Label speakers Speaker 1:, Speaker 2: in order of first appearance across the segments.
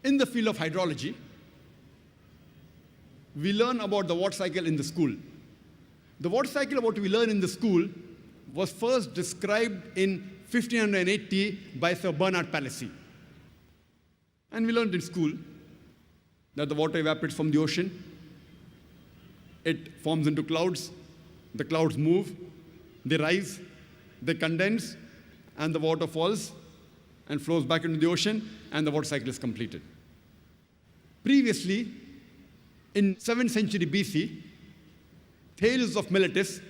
Speaker 1: In the field of hydrology, we learn about the water cycle in the school. The water cycle, what we learn in the school, was first described in 1580 by Sir Bernard Palissy. And we learned in school that the water evaporates from the ocean. It forms into clouds. The clouds move, they rise, they condense, and the water falls and flows back into the ocean, and the water cycle is completed. Previously, in 7th century BC, Thales of Miletus,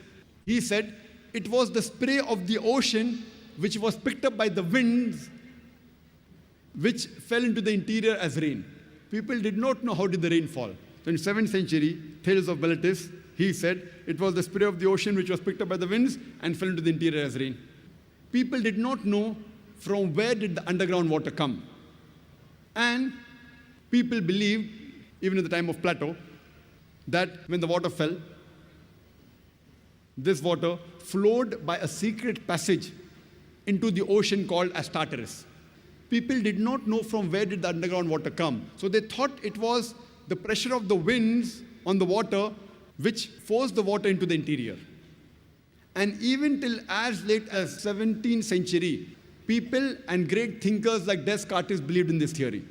Speaker 1: he said it was the spray of the ocean which was picked up by the winds which fell into the interior as rain. People did not know how did the rain fall. So in 7th century, Thales of Miletus, he said it was the spray of the ocean which was picked up by the winds and fell into the interior as rain. People did not know from where did the underground water come. And people believed, even at the time of Plato, that when the water fell, this water flowed by a secret passage into the ocean called as Tartarus. People did not know from where did the underground water come. So they thought it was the pressure of the winds on the water which forced the water into the interior. And even till as late as 17th century, people and great thinkers like Descartes believed in this theory.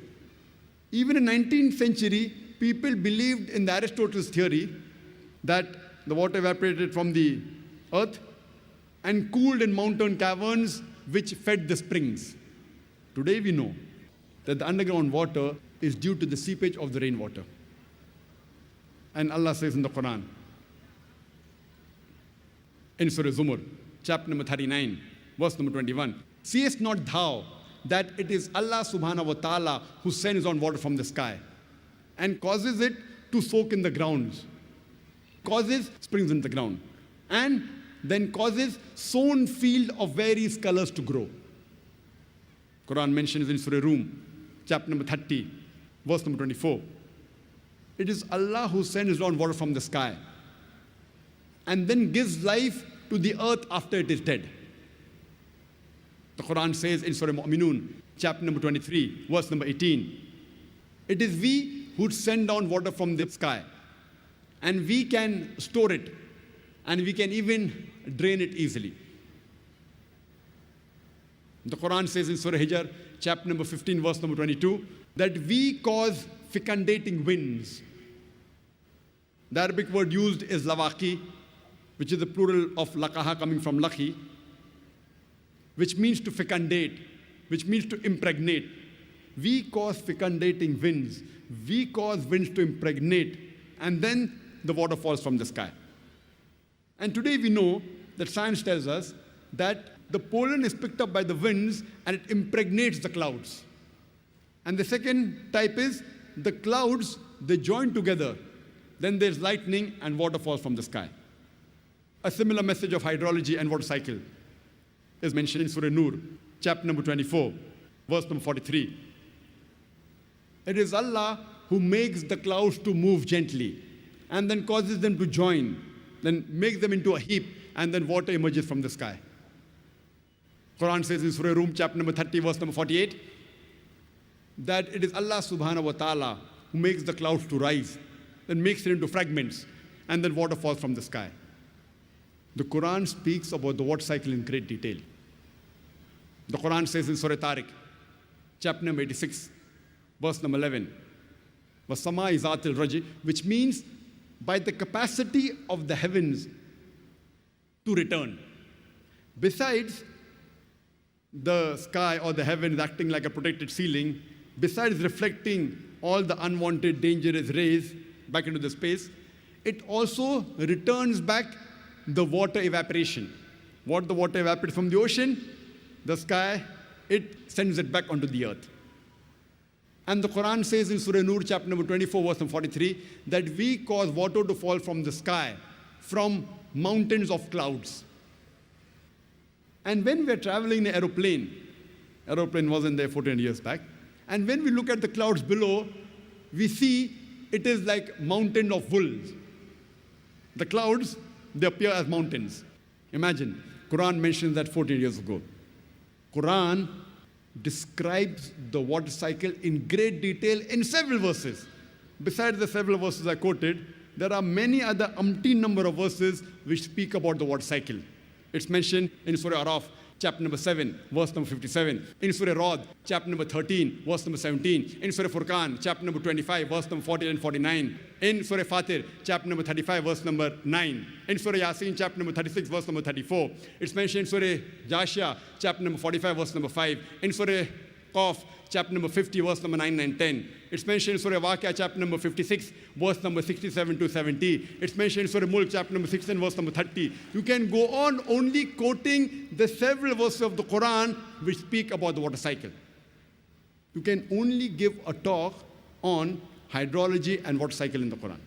Speaker 1: Even in 19th century, people believed in the Aristotle's theory that the water evaporated from the earth and cooled in mountain caverns which fed the springs. Today we know that the underground water is due to the seepage of the rainwater. And Allah says in the Quran, in Surah Zumar, chapter number 39, verse number 21, seest not thou that it is Allah subhanahu wa ta'ala who sends on water from the sky and causes it to soak in the grounds, causes springs in the ground, and then causes sown field of various colors to grow. Quran mentions in Surah Rum, chapter number 30, verse number 24. It is Allah who sends down water from the sky and then gives life to the earth after it is dead. The Quran says in Surah Mu'minun, chapter number 23, verse number 18, it is we who send down water from the sky, and we can store it, and we can even drain it easily. The Quran says in Surah Hijr, chapter number 15, verse number 22, that we cause fecundating winds. The Arabic word used is lawaki, which is the plural of lakaha coming from laki, which means to fecundate, which means to impregnate. We cause fecundating winds. We cause winds to impregnate, and then the water falls from the sky. And today we know that science tells us that the pollen is picked up by the winds and it impregnates the clouds. And the second type is the clouds, they join together. Then there's lightning and water falls from the sky. A similar message of hydrology and water cycle is mentioned in Surah Nur, chapter number 24, verse number 43. It is Allah who makes the clouds to move gently and then causes them to join, then makes them into a heap, and then water emerges from the sky. Quran says in Surah Rum, chapter number 30, verse number 48, that it is Allah subhanahu wa ta'ala who makes the clouds to rise, then makes it into fragments, and then water falls from the sky. The Quran speaks about the water cycle in great detail. The Quran says in Surah Tariq, chapter number 86, verse number 11, وَسَمَاءِ ذَاتِ الرَّجِ, which means by the capacity of the heavens to return. Besides the sky or the heavens acting like a protected ceiling, besides reflecting all the unwanted dangerous rays back into the space, it also returns back the water evaporation. What the water evaporates from the ocean, the sky, it sends it back onto the earth. And the Quran says in Surah Nur, chapter number 24, verse number 43, that we cause water to fall from the sky, from mountains of clouds. And when we're traveling in an aeroplane wasn't there 14 years back, and when we look at the clouds below, we see it is like mountain of wool. The clouds, they appear as mountains. Imagine, Quran mentions that 14 years ago. Quran describes the water cycle in great detail in several verses. Besides the several verses I quoted, there are many other umpteen number of verses which speak about the water cycle. It's mentioned in Surah Araf, chapter number 7, verse number 57. In Surah Rad, chapter number 13, verse number 17. In Surah Furqan, chapter number 25, verse number 40 and 49. In Surah Fatir, chapter number 35, verse number 9. In Surah Yasin, chapter number 36, verse number 34. It's mentioned in Surah Jashia, chapter number 45, verse number 5. In Surah Qaf, chapter number 50, verse number 9 and 10. It's mentioned in Surah Waqia, chapter number 56, verse number 67 to 70. It's mentioned in Surah Mulk, chapter number 16, verse number 30. You can go on only quoting the several verses of the Quran which speak about the water cycle. You can only give a talk on hydrology and water cycle in the Quran.